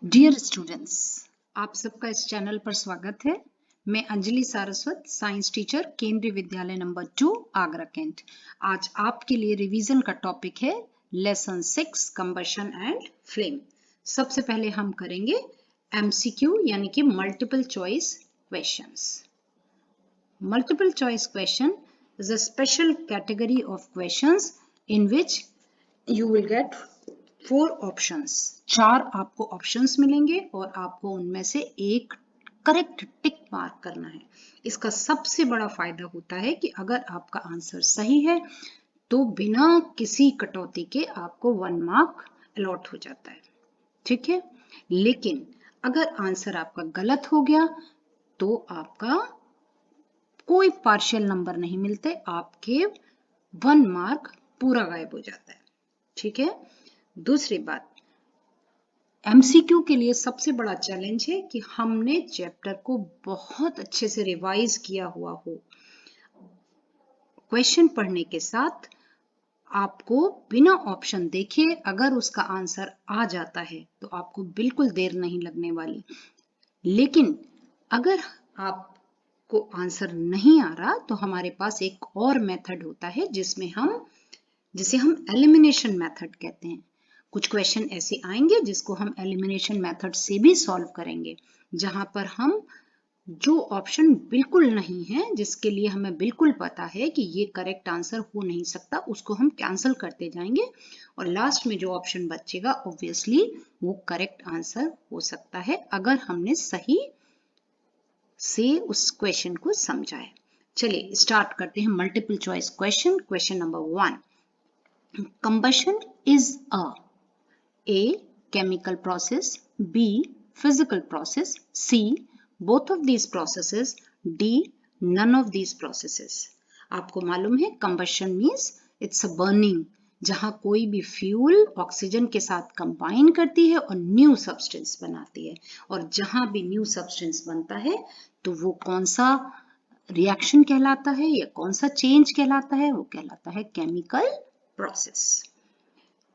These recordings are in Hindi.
डियर स्टूडेंट्स, आप सबका इस चैनल पर स्वागत है। मैं अंजलि सारस्वत, साइंस टीचर, केंद्रीय विद्यालय नंबर 2, आगरा कैंट। आज आपके लिए रिवीजन का टॉपिक है लेसन 6 कंबशन एंड फ्लेम। सबसे पहले हम करेंगे एमसीक्यू यानी कि multiple choice questions. Multiple choice question is a special category of questions in which you will get 4 options। 4 आपको ऑप्शंस मिलेंगे और आपको उनमें से एक करेक्ट टिक मार्क करना है। इसका सबसे बड़ा फायदा होता है कि अगर आपका आंसर सही है तो बिना किसी कटौती के आपको 1 मार्क अलॉट हो जाता है, ठीक है। लेकिन अगर आंसर आपका गलत हो गया तो आपका कोई पार्शियल नंबर नहीं मिलते, आपके 1 मार्क पूरा गायब हो जाता है, ठीक है। दूसरी बात, एमसीक्यू के लिए सबसे बड़ा चैलेंज है कि हमने चैप्टर को बहुत अच्छे से रिवाइज किया हुआ हो। क्वेश्चन पढ़ने के साथ आपको बिना ऑप्शन देखे अगर उसका आंसर आ जाता है तो आपको बिल्कुल देर नहीं लगने वाली। लेकिन अगर आपको आंसर नहीं आ रहा तो हमारे पास एक और मेथड होता है जिसे हम एलिमिनेशन मेथड कहते हैं। कुछ क्वेश्चन ऐसे आएंगे जिसको हम एलिमिनेशन मेथड से भी सॉल्व करेंगे, जहां पर हम जो ऑप्शन बिल्कुल नहीं है, जिसके लिए हमें बिल्कुल पता है कि ये करेक्ट आंसर हो नहीं सकता, उसको हम कैंसिल करते जाएंगे और लास्ट में जो ऑप्शन बचेगा ऑब्वियसली वो करेक्ट आंसर हो सकता है अगर हमने सही से उस क्वेश्चन को समझा है। चलिए स्टार्ट करते हैं multiple choice question. Question number 1, combustion is a chemical process, B physical process, C both of these processes, D none of these processes। आपको मालूम है combustion means it's a burning, जहां कोई भी फ्यूल ऑक्सीजन के साथ कंबाइन करती है और न्यू सब्सटेंस बनाती है, और जहां भी न्यू सब्सटेंस बनता है तो वो कौन सा रिएक्शन कहलाता है या कौन सा चेंज कहलाता है, वो कहलाता है chemical process।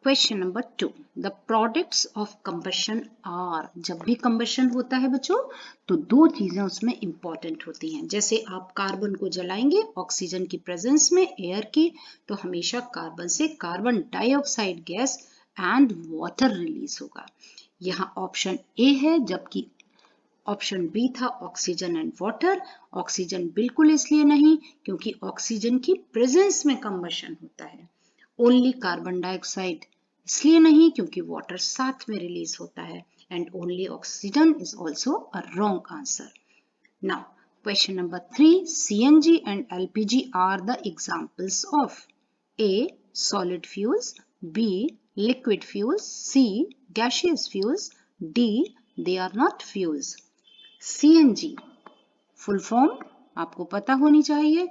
Question number 2, the products of combustion are. जब भी कंबशन होता है बच्चों तो 2 चीजें उसमें इंपॉर्टेंट होती हैं। जैसे आप कार्बन को जलाएंगे ऑक्सीजन की प्रेजेंस में, एयर की, तो हमेशा कार्बन से carbon dioxide gas and water release होगा। यहाँ ऑप्शन ए है, जबकि ऑप्शन बी था ऑक्सीजन एंड वाटर। ऑक्सीजन बिल्कुल इसलिए नहीं क्योंकि ऑक्सीजन की प्रेजेंस में कंबशन होता है। ओनली कार्बन डाइऑक्साइड इसलिए नहीं क्योंकि वाटर साथ में रिलीज होता है। And only oxygen is also a wrong answer. Now question number 3, CNG and LPG are the examples of A solid fuels, B liquid fuels, C gaseous fuels, D they are not fuels। CNG full form आपको पता होनी चाहिए,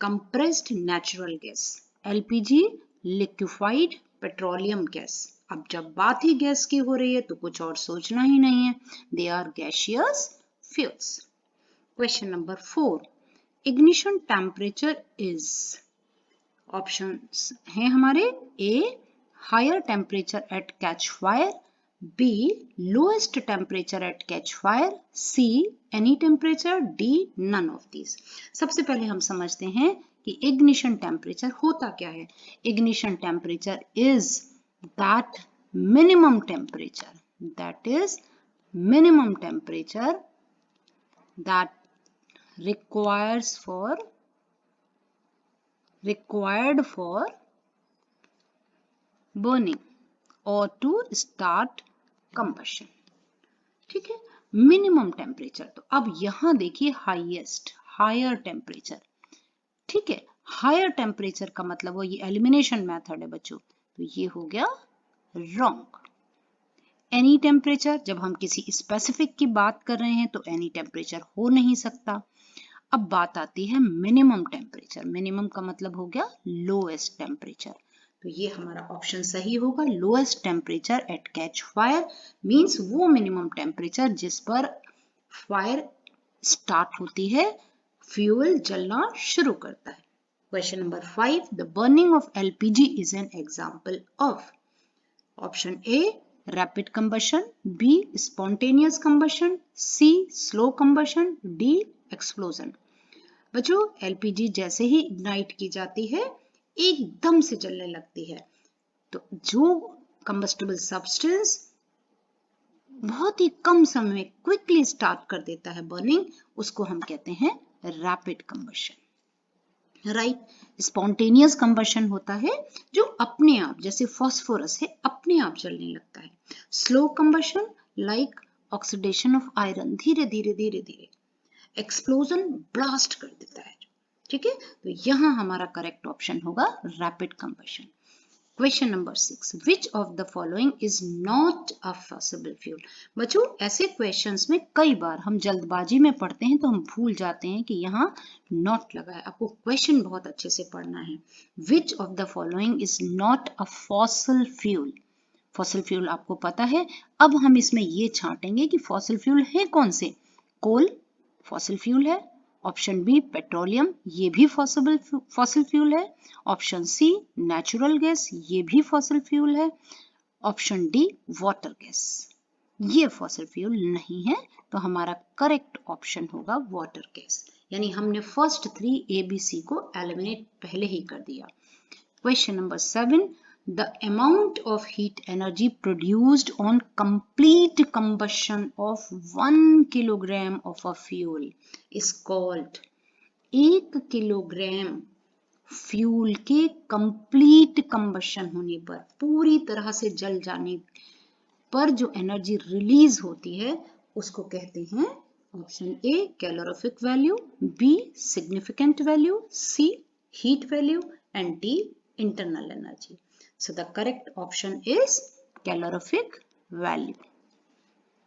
compressed natural gas. LPG liquefied petroleum gas. अब जब बात ही गैस की हो रही है तो कुछ और सोचना ही नहीं है, they are gaseous fuels. Question number 4, ignition temperature is. Options हैं हमारे, A higher temperature at catch fire, B lowest temperature at catch fire, C any temperature, D none of these। सबसे पहले हम समझते हैं कि इग्निशन टेम्परेचर होता क्या है। Ignition temperature is that minimum temperature, that is minimum temperature that required for burning or to start combustion, ठीक है। मिनिमम टेम्परेचर, तो अब यहां देखिए हाईएस्ट, हायर टेम्परेचर, ठीक है। हायर टेम्परेचर का मतलब वो ये एलिमिनेशन मेथड है बच्चों, तो ये हो गया रॉन्ग। एनी टेम्परेचर, जब हम किसी स्पेसिफिक की बात कर रहे हैं तो एनी टेम्परेचर हो नहीं सकता। अब बात आती है मिनिमम टेम्परेचर। मिनिमम का मतलब हो गया लोएस्ट टेम्परेचर, तो ये हमारा ऑप्शन सही होगा। Lowest temperature at catch fire means वो मिनिमम टेम्परेचर जिस पर फायर स्टार्ट होती है, फ्यूल जलना शुरू करता है। Question number 5, the burning of LPG is an example of. Option A rapid combustion, B spontaneous combustion, C slow combustion, D explosion. बच्चों एलपीजी जैसे ही इग्नाइट की जाती है एकदम से जलने लगती है। तो जो कंबस्टिबल सब्सटेंस बहुत ही कम समय में क्विकली स्टार्ट कर देता है बर्निंग, उसको हम कहते हैं rapid combustion. Right, spontaneous combustion होता है जो अपने आप, जैसे फास्फोरस है, अपने आप जलने लगता है। Slow combustion like oxidation of iron, धीरे धीरे धीरे धीरे। एक्सप्लोजन ब्लास्ट कर देता है। ठीक है, तो यहां हमारा करेक्ट ऑप्शन होगा rapid combustion. Question number 6, which of the following is not a fossil fuel. बच्चों ऐसे क्वेश्चंस में कई बार हम जल्दबाजी में पढ़ते हैं तो हम भूल जाते हैं कि यहाँ नॉट लगा है। आपको क्वेश्चन बहुत अच्छे से पढ़ना है। विच of the following is not a fossil fuel. Fossil fuel आपको पता है, अब हम इसमें ये छांटेंगे कि फॉसिल फ्यूल है कौन से। कोल फॉसिल फ्यूल है, ऑप्शन बी पेट्रोलियम, ये भी फॉसिल फ्यूल है, ऑप्शन सी नेचुरल गैस, ये भी फॉसिल फ्यूल है, ऑप्शन डी वाटर गैस, ये फॉसिल फ्यूल नहीं है। तो हमारा करेक्ट ऑप्शन होगा वाटर गैस। यानी हमने फर्स्ट 3 ABC को एलिमिनेट पहले ही कर दिया। Question number 7, the amount of heat energy produced on complete combustion of 1 kilogram of a fuel is called। 1 kilogram fuel के कंप्लीट कंबशन होने पर, पूरी तरह से जल जाने पर जो एनर्जी रिलीज होती है उसको कहते हैं, option A calorific value, B significant value, C heat value and D internal energy. So the correct option is calorific value.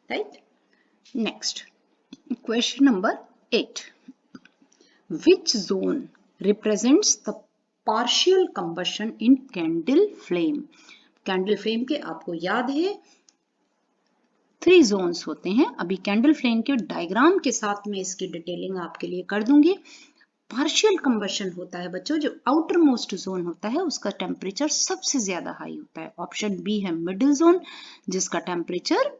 Right? Next, question number 8. Which zone represents the partial combustion in candle flame? Candle flame के आपको याद है 3 zones होते हैं। अभी कैंडल फ्लेम के डायग्राम के साथ में इसकी डिटेलिंग आपके लिए कर दूंगी। पार्शियल कंबशन होता है बच्चों, जो आउटर मोस्ट जोन होता है उसका टेम्परेचर सबसे ज्यादा हाई होता है। ऑप्शन बी है मिडिल जोन, जिसका टेम्परेचर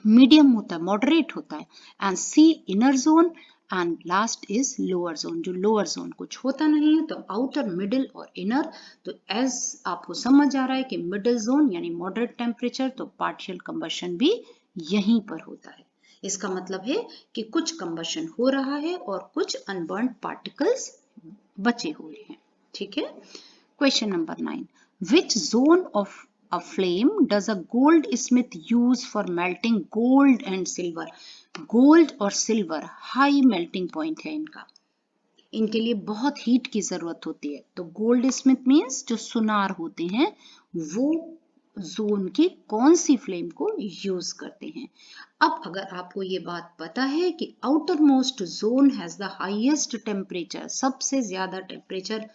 मीडियम होता है, मॉडरेट होता है, and C inner zone, and last is lower zone, जो लोअर जोन कुछ होता नहीं है। तो आउटर, मिडिल और इनर, तो एज आपको समझ आ रहा है कि मिडिल जोन यानी मॉडरेट टेम्परेचर, तो पार्शियल कंबशन भी यहीं पर होता है। इसका मतलब है कि कुछ कंबशन हो रहा है और कुछ अनबर्न्ड पार्टिकल्स बचे हुए हैं। ठीक है, question number 9, which zone of a flame does a gold Smith use for melting gold and silver. Gold और सिल्वर हाई मेल्टिंग पॉइंट है इनका, इनके लिए बहुत हीट की जरूरत होती है। तो गोल्ड स्मिथ मीन्स जो सुनार होते हैं वो जोन की कौन सी फ्लेम को यूज करते हैं। अब अगर आपको ये बात पता है कि outer most zone has the highest temperature, सबसे ज्यादा टेम्परेचर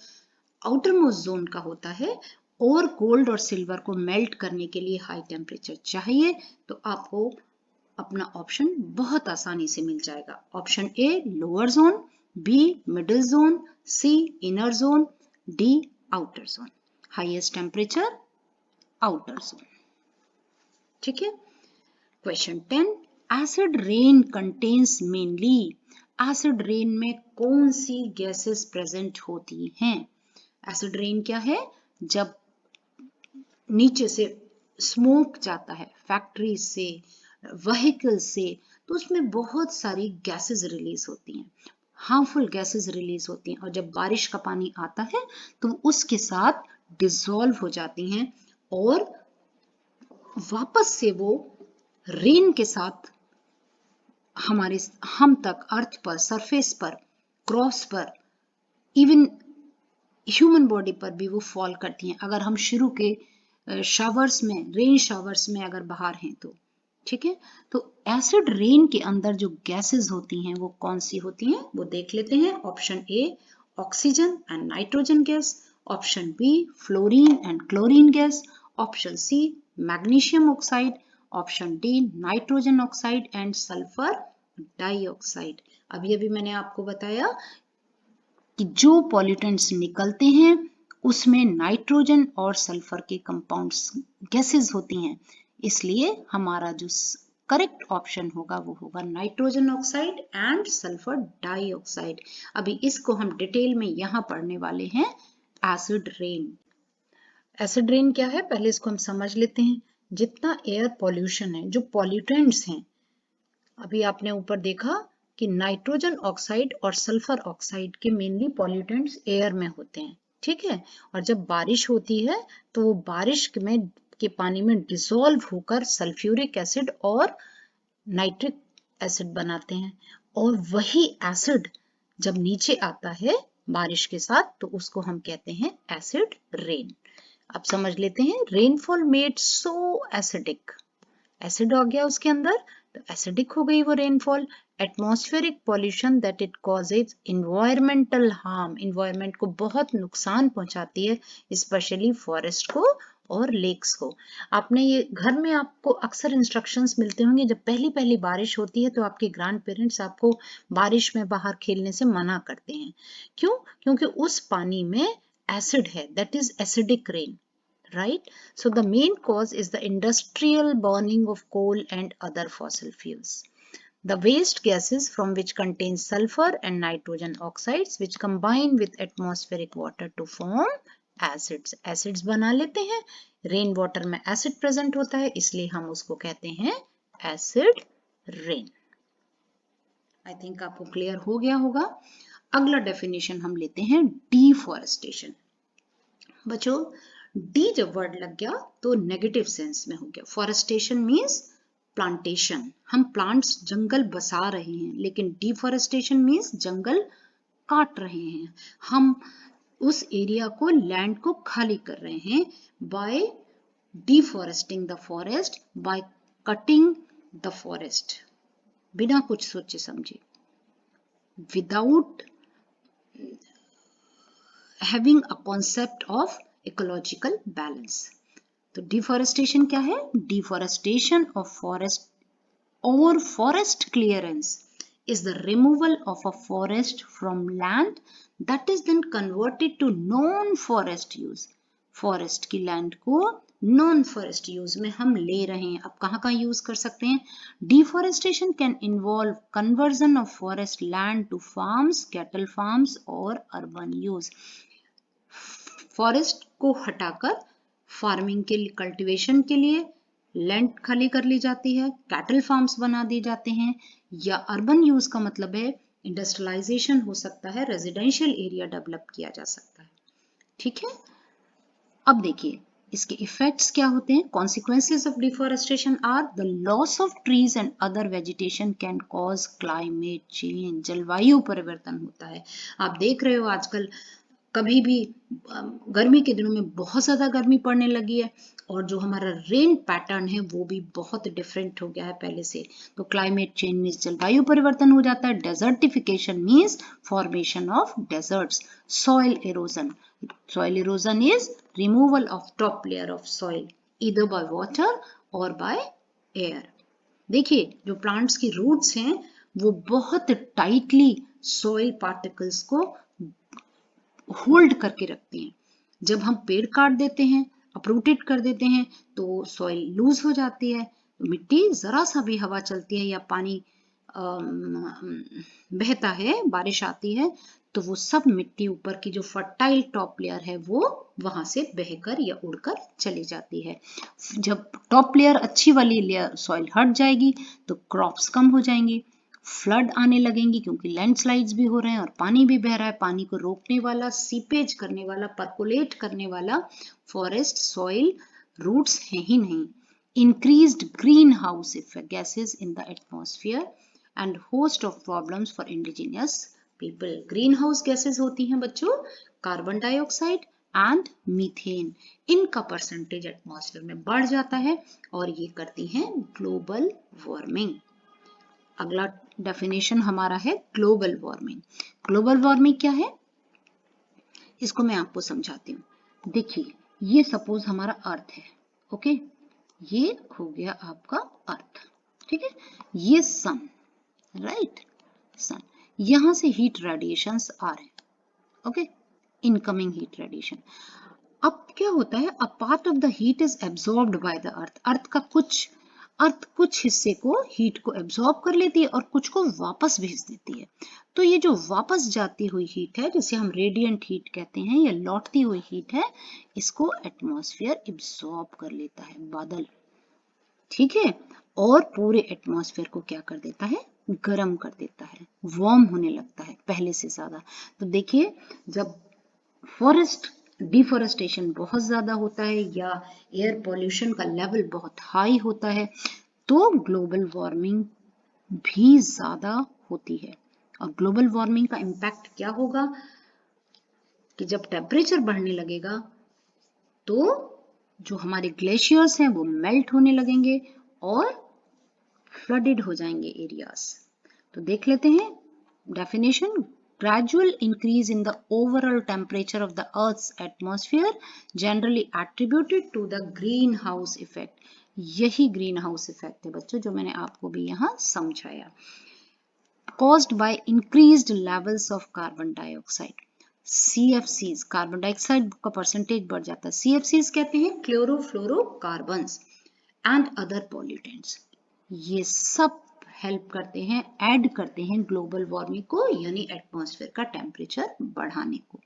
आउटर मोस्ट जोन का होता है, और गोल्ड और सिल्वर को मेल्ट करने के लिए हाई टेम्परेचर चाहिए, तो आपको अपना ऑप्शन बहुत आसानी से मिल जाएगा। Option A lower zone, B middle zone, C inner zone, D outer zone. Highest temperature outer zone. ठीक है, question 10, acid rain contains mainly. Acid rain में कौन सी गैसेस प्रेजेंट होती हैं? एसिड रेन क्या है? जब नीचे से स्मोक जाता है फैक्ट्री से, व्हीकल से, तो उसमें बहुत सारी गैसेस रिलीज होती हैं, हार्मफुल गैसेस रिलीज होती हैं, और जब बारिश का पानी आता है तो उसके साथ डिसॉल्व हो जाती हैं और वापस से वो रेन के साथ हम तक अर्थ पर, सरफेस पर, क्रॉस पर, इवन ह्यूमन बॉडी पर भी वो फॉल करती हैं अगर हम शुरू के शावर्स में, रेन शावर्स में अगर बाहर हैं तो। ठीक है, तो एसिड रेन के अंदर जो गैसेस होती हैं वो कौन सी होती हैं वो देख लेते हैं। Option A oxygen and nitrogen gas, option B fluorine and chlorine gas, option C magnesium oxide, option D nitrogen oxide and sulphur dioxide. अभी मैंने आपको बताया कि जो पॉल्यूटेंट्स निकलते हैं उसमें नाइट्रोजन और सल्फर के कंपाउंड्स गैसेस होती हैं, इसलिए हमारा जो करेक्ट ऑप्शन होगा वो होगा nitrogen oxide and sulphur dioxide. अभी इसको हम डिटेल में यहाँ पढ़ने वाले हैं, एसिड रेन। एसिड रेन क्या है पहले इसको हम समझ लेते हैं। जितना एयर पॉल्यूशन है, जो पॉल्यूटेंट्स हैं, अभी आपने ऊपर देखा कि नाइट्रोजन ऑक्साइड और सल्फर ऑक्साइड के मेनली पॉल्यूटेंट्स एयर में होते हैं, ठीक है। और जब बारिश होती है तो वो बारिश में के पानी में डिसॉल्व होकर सल्फ्यूरिक एसिड और नाइट्रिक एसिड बनाते हैं, और वही एसिड जब नीचे आता है बारिश के साथ तो उसको हम कहते हैं एसिड रेन। अब समझ लेते हैं, rainfall made so acidic, acid आ गया उसके अंदर तो एसिडिक हो गई वो rainfall. Atmospheric pollution that it causes environmental harm, environment को बहुत नुकसान पहुंचाती है, स्पेशली फॉरेस्ट को और लेक्स को। आपने ये घर में आपको अक्सर इंस्ट्रक्शंस मिलते होंगे, जब पहली पहली बारिश होती है तो आपके ग्रैंड पेरेंट्स आपको बारिश में बाहर खेलने से मना करते हैं। क्यों? क्योंकि उस पानी में एसिड है, that is acidic rain, right? So the main cause is the industrial burning of coal and other fossil fuels. The waste gases from which contain sulfur and nitrogen oxides which combine with atmospheric water to form acids. Acids बना लेते हैं, रेन वाटर में एसिड प्रेजेंट होता है, इसलिए हम उसको कहते हैं एसिड रेन। आई थिंक आपको क्लियर हो गया होगा। अगला डेफिनेशन हम लेते हैं डिफॉरेस्टेशन। बच्चों डी जब वर्ड लग गया तो नेगेटिव सेंस में हो गया। फॉरेस्टेशन मीन्स प्लांटेशन, हम प्लांट्स जंगल बसा रहे हैं, लेकिन डिफॉरेस्टेशन मीन्स जंगल काट रहे हैं, हम उस एरिया को, लैंड को खाली कर रहे हैं by deforesting the forest, by cutting the forest, बिना कुछ सोचे समझे, without having a concept of ecological balance. तो डिफॉरेस्टेशन क्या है? डिफॉरेस्टेशन ऑफ फॉरेस्ट और forest clearance is the removal of a forest from land that is then converted to non-forest use. Forest की लैंड को नॉन फॉरेस्ट यूज में हम ले रहे हैं। अब कहाँ कहाँ यूज कर सकते हैं? Deforestation can involve conversion of forest land to farms, cattle farms और अर्बन यूज। फॉरेस्ट को हटाकर फार्मिंग के लिए, कल्टीवेशन के लिए लैंड खाली कर ली जाती है, कैटल फार्म्स बना दिए जाते हैं, या अर्बन यूज का मतलब है इंडस्ट्रियलाइजेशन हो सकता है, रेजिडेंशियल एरिया डेवलप किया जा सकता है, ठीक है। अब देखिए इसके इफेक्ट्स क्या होते हैं। Consequences of deforestation are the loss of trees and other vegetation can cause climate change, जलवायु परिवर्तन होता है। आप देख रहे हो आजकल कभी भी गर्मी के दिनों में बहुत ज्यादा गर्मी पड़ने लगी है, और जो हमारा रेन पैटर्न है वो भी बहुत डिफरेंट हो गया है पहले से। तो क्लाइमेट चेंज मीन्स जलवायु परिवर्तन हो जाता है। Desertification means formation of desserts. Soil erosion, soil erosion is removal of top layer of soil either by water और बाय एयर। देखिए जो प्लांट्स की रूट्स हैं वो बहुत टाइटली सॉइल पार्टिकल्स को होल्ड करके रखते हैं। जब हम पेड़ काट देते हैं, अपरूटेड कर देते हैं, तो सॉइल लूज हो जाती है, मिट्टी जरा सा भी हवा चलती है या पानी बहता है, बारिश आती है, तो वो सब मिट्टी ऊपर की जो फर्टाइल टॉप लेयर है वो वहां से बहकर या उड़कर चली जाती है। जब टॉप लेयर, अच्छी वाली लेयर सॉइल हट जाएगी तो क्रॉप्स कम हो जाएंगी, फ्लड आने लगेंगी क्योंकि लैंडस्लाइड्स भी हो रहे हैं और पानी भी बह रहा है। पानी को रोकने वाला, सीपेज करने वाला, परकोलेट करने वाला फॉरेस्ट सॉइल रूट्स है ही नहीं। Increased green house effect gases in the atmosphere and host of problems for indigenous people. Green house gases होती हैं बच्चों कार्बन डाइऑक्साइड एंड मीथेन, इनका परसेंटेज एटमॉस्फेयर में बढ़ जाता है और ये करती हैं ग्लोबल वार्मिंग। अगला डेफिनेशन हमारा है ग्लोबल वार्मिंग। ग्लोबल वार्मिंग क्या है इसको मैं आपको समझाती हूँ। देखिए ये सपोज हमारा अर्थ है, ओके, ये हो गया आपका अर्थ, ठीक है, ये सन, राइट, सन, यहां से हीट रेडिएशंस आ रहे हैं, ओके, इनकमिंग हीट रेडिएशन। अब क्या होता है, a part of the heat is absorbed by the earth, earth कुछ हिस्से को हीट को एब्सॉर्ब कर लेती है और कुछ को वापस भेज देती है। तो ये जो वापस जाती हुई हीट है, जिसे हम रेडिएंट हीट कहते हैं या लौटती हुई हीट है, इसको एटमॉस्फेयर एब्सॉर्ब कर लेता है, बादल। ठीक है, और पूरे एटमॉस्फेयर को क्या कर देता है, गर्म कर देता है, वार्म होने लगता है पहले से ज्यादा। तो देखिए, जब फॉरेस्ट डिफोरेस्टेशन बहुत ज्यादा होता है या एयर पोल्यूशन का लेवल बहुत हाई होता है, तो ग्लोबल वार्मिंग भी ज्यादा होती है। और ग्लोबल वार्मिंग का इम्पैक्ट क्या होगा कि जब टेम्परेचर बढ़ने लगेगा तो जो हमारे ग्लेशियर्स हैं वो मेल्ट होने लगेंगे और फ्लडेड हो जाएंगे एरियाज। तो देख लेते हैं definition. Gradual increase in the overall temperature of the Earth's atmosphere, generally attributed to the greenhouse effect. यही ग्रीन हाउस इफेक्ट है बच्चों, जो मैंने आपको भी यहाँ समझाया। Caused by increased levels of carbon dioxide. CFCs, carbon dioxide का परसेंटेज बढ़ जाता है। CFCs कहते हैं क्लोरोफ्लोरोकार्बन्स एंड अदर पॉल्यूटेंट्स। ये सब हेल्प करते हैं, ऐड करते हैं ग्लोबल वार्मिंग को, यानी एटमॉस्फेयर का टेम्परेचर बढ़ाने को।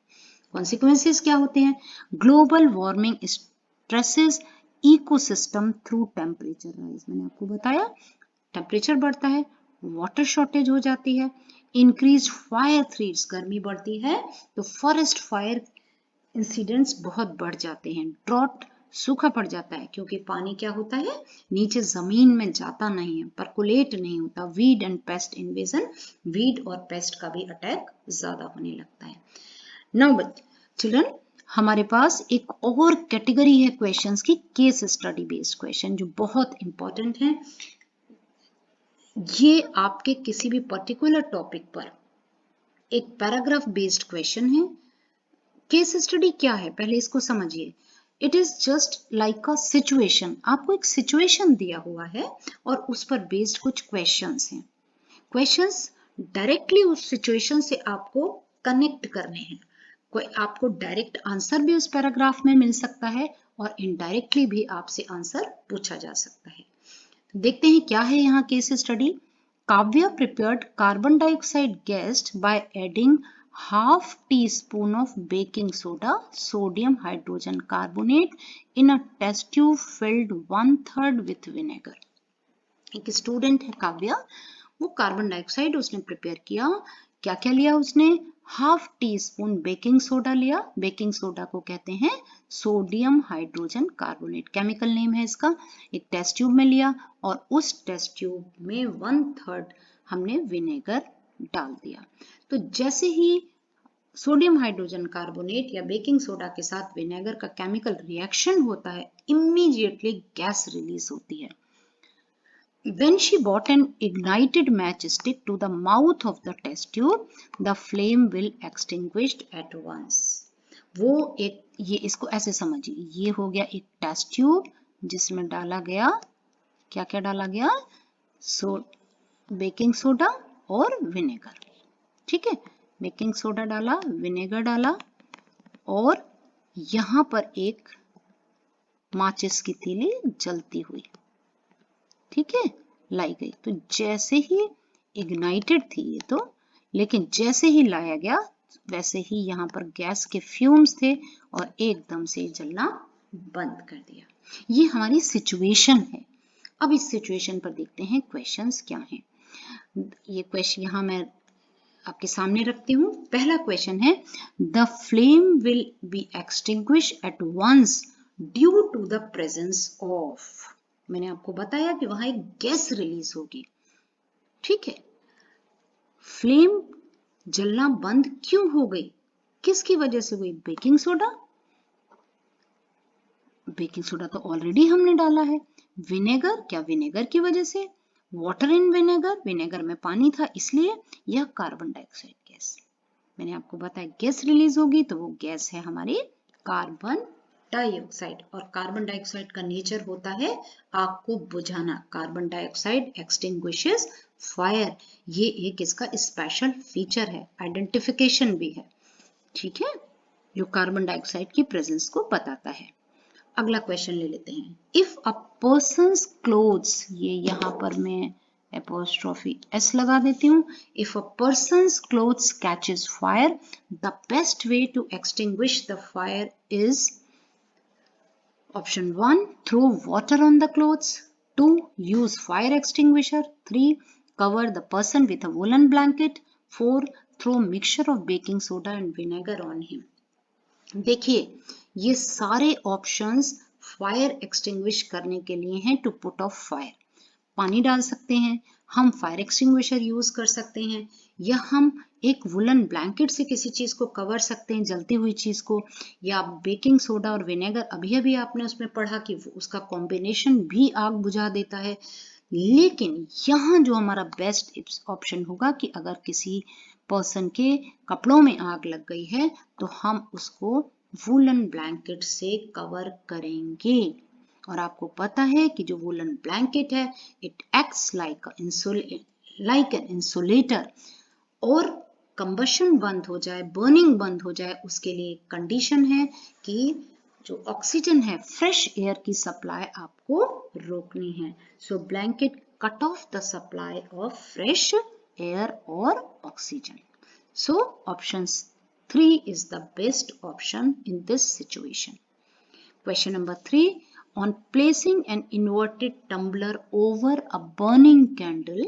कॉन्सिक्वेंसेस क्या होते हैं? Global warming stresses ecosystem through temperature rise. मैंने आपको बताया टेम्परेचर बढ़ता है, वाटर शॉर्टेज हो जाती है, इंक्रीज फायर थ्रेट्स, गर्मी बढ़ती है तो फॉरेस्ट फायर इंसिडेंट्स बहुत बढ़ जाते हैं, ड्रॉट सूखा पड़ जाता है क्योंकि पानी क्या होता है, नीचे जमीन में जाता नहीं है, परकुलेट नहीं होता। Weed and paste invasion, weed और पेस्ट का भी अटैक ज्यादा होने लगता है। नाउ चिल्ड्रन, हमारे पास एक और कैटेगरी है क्वेश्चंस की, केस स्टडी बेस्ड क्वेश्चन, जो बहुत इंपॉर्टेंट है। ये आपके किसी भी पर्टिकुलर टॉपिक पर एक पैराग्राफ बेस्ड क्वेश्चन है। केस स्टडी क्या है, पहले इसको समझिए। It is just like a situation. आपको एक सिचुएशन दिया हुआ है और उस पर बेस्ड कुछ क्वेश्चंस हैं। क्वेश्चंस डायरेक्टली उस सिचुएशन से आपको कनेक्ट करने हैं। कोई आपको डायरेक्ट आंसर भी उस पैराग्राफ में मिल सकता है और इनडायरेक्टली भी आपसे आंसर पूछा जा सकता है। देखते हैं क्या है यहाँ case study. Kavya prepared carbon dioxide gas by adding half teaspoon of baking soda, sodium hydrogen carbonate in a test tube filled 1/3 with vinegar. एक स्टूडेंट है काव्या, वो कार्बन डाइऑक्साइड उसने प्रिपेयर किया। क्या क्या लिया उसने? Half tea spoon baking soda लिया। बेकिंग सोडा को कहते हैं sodium hydrogen carbonate, chemical name है इसका। एक टेस्ट ट्यूब में लिया और उस टेस्ट ट्यूब में 1/3 हमने विनेगर डाल दिया। तो जैसे ही सोडियम हाइड्रोजन कार्बोनेट या बेकिंग सोडा के साथ विनेगर का केमिकल रिएक्शन होता है, इमीडिएटली गैस रिलीज होती है। When she brought an ignited matchstick to the mouth of the test tube, the flame will extinguished at once. वो एक, ये इसको ऐसे समझिए, ये हो गया एक टेस्ट ट्यूब जिसमें डाला गया, क्या क्या डाला गया? बेकिंग सोडा और विनेगर। ठीक है, बेकिंग सोडा डाला, विनेगर डाला और यहां पर एक माचिस की तीली जलती हुई, ठीक है, लाई गई। तो जैसे ही इग्नाइटेड थी ये तो, लेकिन जैसे ही लाया गया वैसे ही यहाँ पर गैस के फ्यूम्स थे और एकदम से जलना बंद कर दिया। ये हमारी सिचुएशन है। अब इस सिचुएशन पर देखते हैं क्वेश्चंस क्या हैं। ये क्वेश्चन यहाँ मैं आपके सामने रखती हूँ। पहला क्वेश्चन है, the flame will be extinguish at once due to the presence of. मैंने आपको बताया कि वहां एक गैस रिलीज होगी, ठीक है। फ्लेम जलना बंद क्यों हो गई, किसकी वजह से हुई? Baking soda. बेकिंग सोडा तो ऑलरेडी हमने डाला है। विनेगर, क्या विनेगर की वजह से? वाटर इन विनेगर, विनेगर में पानी था इसलिए। यह कार्बन डाइऑक्साइड गैस, मैंने आपको बताया गैस रिलीज होगी तो वो गैस है हमारी कार्बन डाइऑक्साइड। और कार्बन डाइऑक्साइड का नेचर होता है आग को बुझाना। कार्बन डाइऑक्साइड एक्सटिंग्विशेस फायर, ये एक इसका स्पेशल फीचर है, आइडेंटिफिकेशन भी है, ठीक है। जो कार्बन डाइऑक्साइड की प्रेजेंस को बताता है। अगला क्वेश्चन ले लेते हैं। इफ अ पर्सन्स क्लोथ्स, ये यहाँ पर मैं एपोस्ट्रोफी एस लगा देती हूँ। If a person's clothes catches fire, the best way to extinguish the fire is option 1 throw water on the clothes, 2 use fire extinguisher, 3 cover the person with a woolen blanket, 4 throw mixture of baking soda and vinegar on him। देखिए ये सारे ऑप्शंस फायर एक्सटिंग्विश करने के लिए हैं, टू पुट ऑफ फायर। पानी डाल सकते हैं, हम फायर एक्सटिंग्विशर यूज कर सकते हैं, या हम एक वुलन ब्लैंकेट से किसी चीज को कवर सकते हैं, जलती हुई चीज को, या बेकिंग सोडा और विनेगर, अभी अभी आपने उसमें पढ़ा कि उसका कॉम्बिनेशन भी आग बुझा देता है। लेकिन यहाँ जो हमारा बेस्ट ऑप्शन होगा कि अगर किसी पर्सन के कपड़ों में आग लग गई है तो हम उसको वूलन ब्लैंकेट से कवर करेंगे। और आपको पता है कि जो वूलन ब्लैंकेट है it acts like an insulator, और कंबशन बंद हो जाए, बर्निंग बंद हो जाए, उसके लिए कंडीशन है कि जो ऑक्सीजन है, फ्रेश एयर की सप्लाई आपको रोकनी है। So blanket cut off the supply of fresh air और oxygen. So option 3 is the best option in this situation. Question number 3. On placing an inverted tumbler over a burning candle,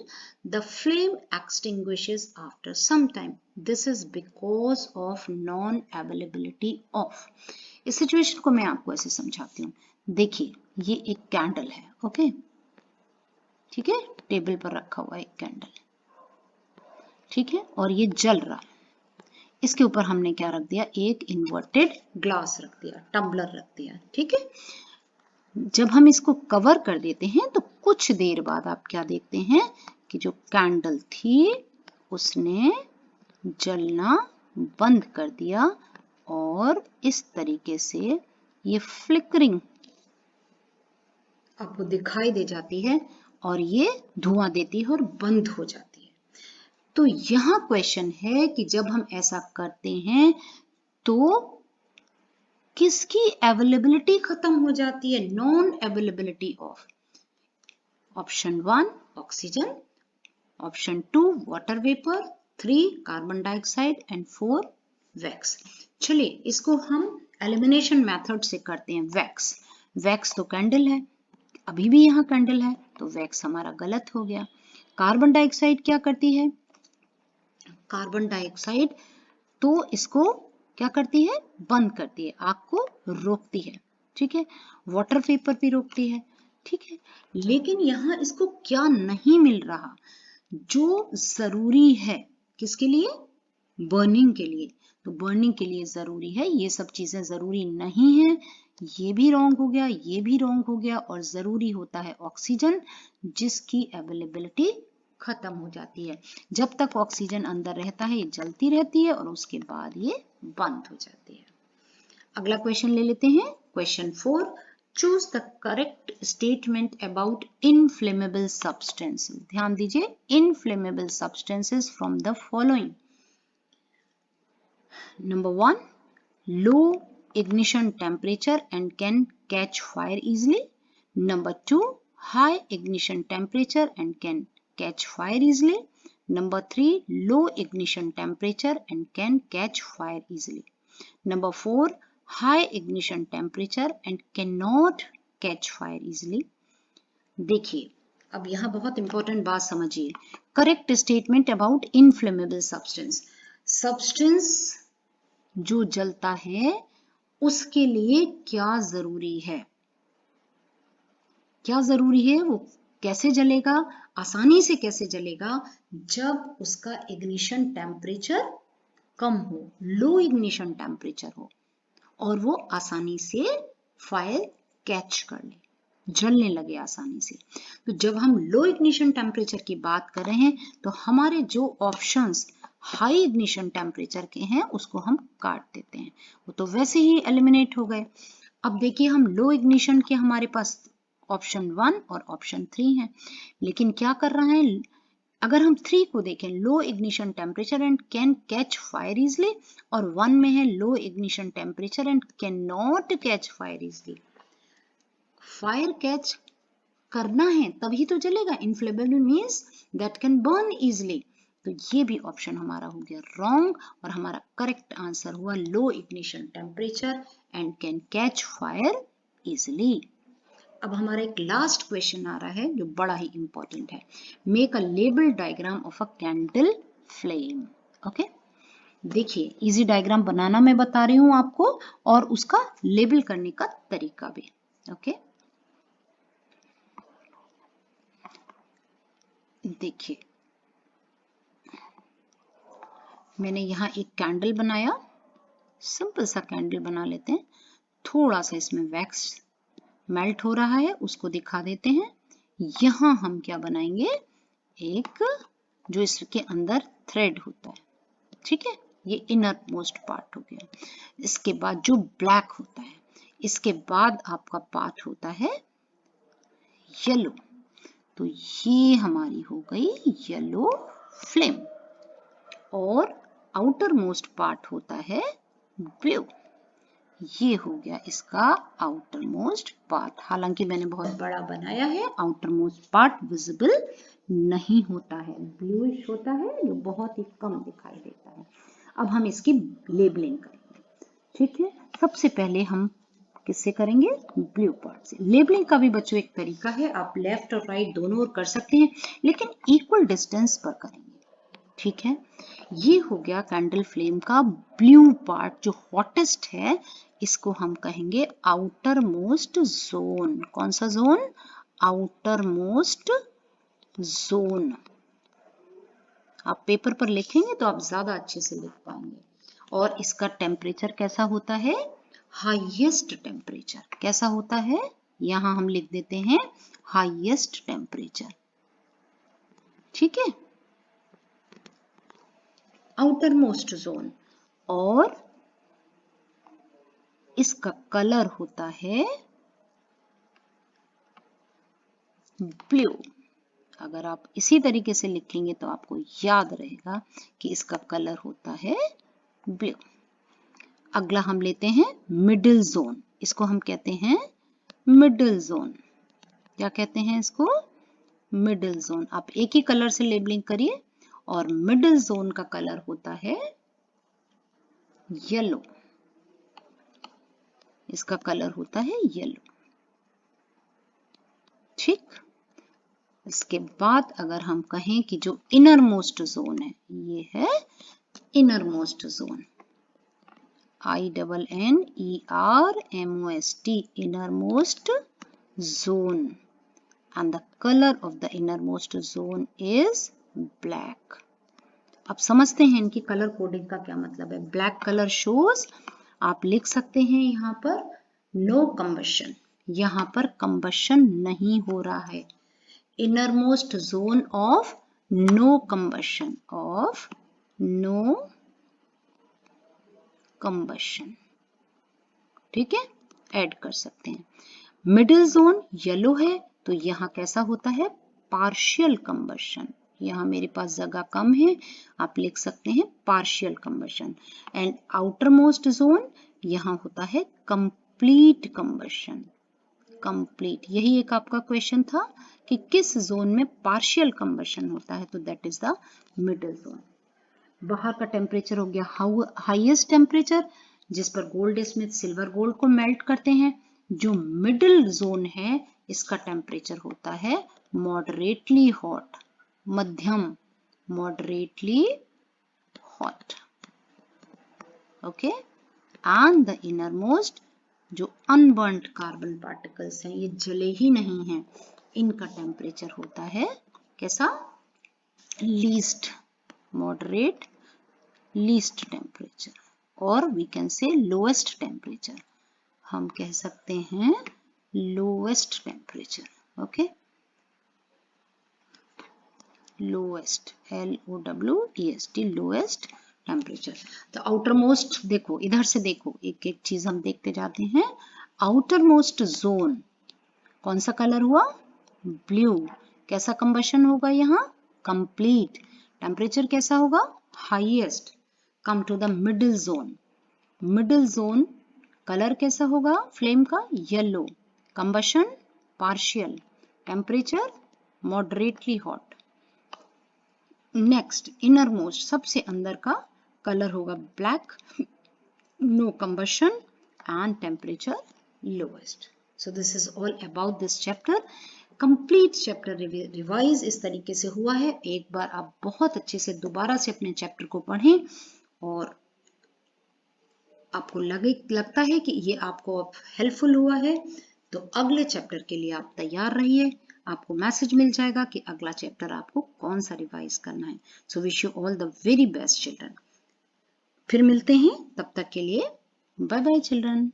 the flame extinguishes after some time. This is because of non-availability of. इस सिचुएशन को मैं आपको ऐसे समझाती हूँ। देखिए ये एक कैंडल है, ओके, ठीक है, टेबल पर रखा हुआ एक कैंडल, ठीक है, और ये जल रहा है। इसके ऊपर हमने क्या रख दिया, एक इन्वर्टेड ग्लास रख दिया, टम्बलर रख दिया, ठीक है। जब हम इसको कवर कर देते हैं तो कुछ देर बाद आप क्या देखते हैं कि जो कैंडल थी उसने जलना बंद कर दिया, और इस तरीके से ये फ्लिकरिंग आपको दिखाई दे जाती है और ये धुआं देती है और बंद हो जाती है। तो यहाँ क्वेश्चन है कि जब हम ऐसा करते हैं तो किसकी अवेलेबिलिटी खत्म हो जाती है, non availability of. Option 1 oxygen, option 2 water vapour, 3 carbon dioxide and 4 wax. चलिए इसको हम एलिमिनेशन मेथड से करते हैं। वैक्स तो कैंडल है, अभी भी यहाँ कैंडल है, तो वैक्स हमारा गलत हो गया। कार्बन डाइऑक्साइड क्या करती है, कार्बन डाइऑक्साइड तो इसको क्या करती है, बंद करती है, आग को रोकती है, ठीक है। वाटर वेपर भी रोकती है, ठीक है। लेकिन यहाँ इसको क्या नहीं मिल रहा, जो जरूरी है किसके लिए, बर्निंग के लिए। तो बर्निंग के लिए जरूरी है, ये सब चीजें जरूरी नहीं है, ये भी रॉन्ग हो गया, ये भी रॉन्ग हो गया, और जरूरी होता है ऑक्सीजन, जिसकी अवेलेबिलिटी खत्म हो जाती है। जब तक ऑक्सीजन अंदर रहता है ये जलती रहती है और उसके बाद ये बंद हो जाती है। अगला क्वेश्चन ले लेते हैं। Question 4, choose the correct statement about inflammable substances. ध्यान दीजिए, inflammable substances from the following. Number 1, low ignition temperature and can catch fire easily. Number 2, high ignition temperature and can catch fire easily. Number 3, low ignition temperature and can catch fire easily. Number 4, high ignition temperature and cannot catch fire easily. देखिए अब यहाँ बहुत इंपॉर्टेंट बात समझिए, correct statement about inflammable substance जो जलता है उसके लिए क्या जरूरी है, क्या जरूरी है, वो कैसे जलेगा, आसानी से कैसे जलेगा, जब उसका इग्निशन टेम्परेचर कम हो, लो इग्निशन टेम्परेचर हो, और वो आसानी से फायर कैच कर ले, जलने लगे आसानी से। तो जब हम लो इग्निशन टेम्परेचर की बात कर रहे हैं तो हमारे जो ऑप्शंस हाई इग्निशन टेम्परेचर के हैं उसको हम काट देते हैं, वो तो वैसे ही एलिमिनेट हो गए। अब देखिए हम लो इग्निशन के हमारे पास ऑप्शन 1 और ऑप्शन 3 है, लेकिन क्या कर रहा है, अगर हम 3 को देखें, low ignition temperature and can catch fire easily, और 1 में है low ignition temperature and can not catch fire easily. Fire catch करना है तभी तो जलेगा, inflammable means that can burn easily. तो ये भी ऑप्शन हमारा हो गया रॉन्ग, और हमारा करेक्ट आंसर हुआ low ignition temperature and can catch fire easily. अब हमारा एक लास्ट क्वेश्चन आ रहा है जो बड़ा ही इंपॉर्टेंट है। Make a label diagram of a candle flame. Okay, देखिए इजी डायग्राम बनाना मैं बता रही हूं आपको, और उसका लेबल करने का तरीका भी। ओके, देखिए मैंने यहाँ एक कैंडल बनाया, सिंपल सा कैंडल बना लेते हैं। थोड़ा सा इसमें वैक्स मेल्ट हो रहा है, उसको दिखा देते हैं। यहाँ हम क्या बनाएंगे, एक जो इसके अंदर थ्रेड होता है, ठीक है, ये इनर मोस्ट पार्ट हो गया। इसके बाद जो ब्लैक होता है, इसके बाद आपका पार्ट होता है येलो, तो ये हमारी हो गई येलो फ्लेम, और आउटर मोस्ट पार्ट होता है ब्लू, ये हो गया इसका आउटर मोस्ट पार्ट। हालांकि मैंने बहुत बड़ा बनाया है, आउटर मोस्ट पार्ट विजिबल नहीं होता है, ब्लूइश होता है, जो बहुत ही कम दिखाई देता है। अब हम इसकी लेबलिंग करेंगे, ठीक है। सबसे पहले हम किससे करेंगे, ब्लू पार्ट से। लेबलिंग का भी बच्चों एक तरीका है, आप लेफ्ट और राइट दोनों ओर कर सकते हैं, लेकिन इक्वल डिस्टेंस पर करेंगे, ठीक है। ये हो गया कैंडल फ्लेम का ब्लू पार्ट, जो हॉटेस्ट है, इसको हम कहेंगे आउटर मोस्ट जोन। कौन सा जोन, आउटर मोस्ट जोन। आप पेपर पर लिखेंगे तो आप ज्यादा अच्छे से लिख पाएंगे। और इसका टेम्परेचर कैसा होता है, हाईएस्ट टेम्परेचर। कैसा होता है, यहां हम लिख देते हैं हाईएस्ट टेम्परेचर, ठीक है, आउटर मोस्ट जोन। और इसका कलर होता है ब्लू। अगर आप इसी तरीके से लिखेंगे तो आपको याद रहेगा कि इसका कलर होता है ब्लू। अगला हम लेते हैं मिडिल जोन, इसको हम कहते हैं मिडिल जोन। क्या कहते हैं इसको, मिडिल जोन। आप एक ही कलर से लेबलिंग करिए, और मिडिल जोन का कलर होता है येलो, इसका कलर होता है येलो, ठीक। इसके बाद अगर हम कहें कि जो इनर मोस्ट जोन है, ये है inner most zone, INNERMOST, innermost zone, and the color of the innermost zone is black. अब समझते हैं इनकी कलर कोडिंग का क्या मतलब है। ब्लैक कलर शोज, आप लिख सकते हैं यहाँ पर नो कंबशन, यहाँ पर कंबशन नहीं हो रहा है। Innermost zone of no combustion, of no combustion, ठीक है, ऐड कर सकते हैं। मिडिल जोन येलो है, तो यहाँ कैसा होता है, पार्शियल कंबशन। यहाँ मेरे पास जगह कम है, आप लिख सकते हैं partial combustion. And outer most zone, यहाँ होता है कंप्लीट कंबशन। कंप्लीट, यही एक आपका क्वेश्चन था कि किस जोन में पार्शियल कंबशन होता है, तो that is the middle zone. बाहर का टेम्परेचर हो गया हाईएस्ट टेम्परेचर, जिस पर गोल्ड स्मिथ सिल्वर गोल्ड को मेल्ट करते हैं। जो मिडिल जोन है, इसका टेम्परेचर होता है मॉडरेटली हॉट, मध्यम, moderately hot, okay. And the inner most, जो अनबर्न्ड कार्बन पार्टिकल्स हैं, ये जले ही नहीं हैं, इनका टेम्परेचर होता है कैसा, लीस्ट, मॉडरेट लीस्ट टेम्परेचर, और we can say lowest temperature, हम कह सकते हैं lowest temperature, okay, lowest, LOWEST, lowest temperature. तो आउटर मोस्ट, देखो इधर से देखो, एक एक चीज हम देखते जाते हैं। आउटर मोस्ट जोन कौन सा कलर हुआ, ब्लू, कैसा कंबशन होगा यहाँ, कंप्लीट। टेम्परेचर कैसा होगा? Highest. Come to the middle zone. Middle zone colour कैसा होगा फ्लेम का? Yellow. Combustion partial. Temperature moderately hot. Next innermost सबसे अंदर का कलर होगा black, no combustion and temperature lowest. So this is all about this chapter. Complete chapter revise इस तरीके से हुआ है। एक बार आप बहुत अच्छे से दोबारा से अपने चैप्टर को पढ़ें और आपको लगता है कि ये आपको अब हेल्पफुल हुआ है तो अगले चैप्टर के लिए आप तैयार रहिए। आपको मैसेज मिल जाएगा कि अगला चैप्टर आपको कौन सा रिवाइज करना है। So wish you all the very best children. फिर मिलते हैं, तब तक के लिए बाय बाय चिल्ड्रन।